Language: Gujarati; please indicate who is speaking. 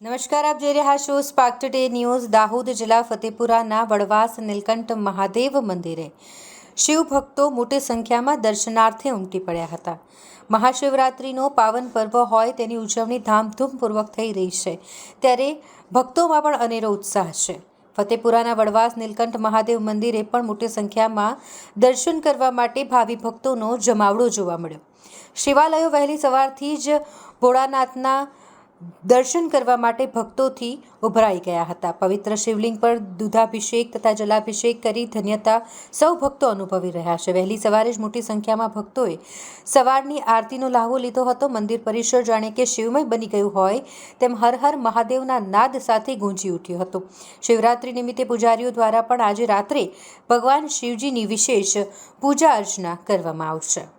Speaker 1: નમસ્કાર, આપ જોઈ રહ્યા છો સ્પાર્ક ટુડે ન્યૂઝ. દાહોદ જિલ્લા ફતેપુરાના વડવાસ નીલકંઠ મહાદેવ મંદિરે શિવ ભક્તો મોટી સંખ્યામાં દર્શનાર્થે ઉમટી પડ્યા હતા. મહાશિવરાત્રિનો પાવન પર્વ હોય તેની ઉજવણી ધામધૂમપૂર્વક થઈ રહી છે, ત્યારે ભક્તોમાં પણ અનેરો ઉત્સાહ છે. ફતેપુરાના વડવાસ નીલકંઠ મહાદેવ મંદિરે પણ મોટી સંખ્યામાં દર્શન કરવા માટે ભાવિ ભક્તોનો જમાવડો જોવા મળ્યો. શિવાલયો વહેલી સવારથી જ ભોળાનાથના દર્શન કરવા માટે ભક્તોથી ઉભરાઈ ગયા હતા. પવિત્ર શિવલિંગ પર દૂધાભિષેક તથા જલાભિષેક કરી ધન્યતા સૌ ભક્તો અનુભવી રહ્યા છે. વહેલી સવારે જ મોટી સંખ્યામાં ભક્તોએ સવારની આરતીનો લાહવો લીધો હતો. મંદિર પરિસર જાણે કે શિવમય બની ગયું હોય તેમ હર હર મહાદેવના નાદ સાથે ગુંજી ઉઠ્યું હતું. શિવરાત્રિ નિમિત્તે પૂજારીઓ દ્વારા પણ આજે રાત્રે ભગવાન શિવજીની વિશેષ પૂજા અર્ચના કરવામાં આવશે.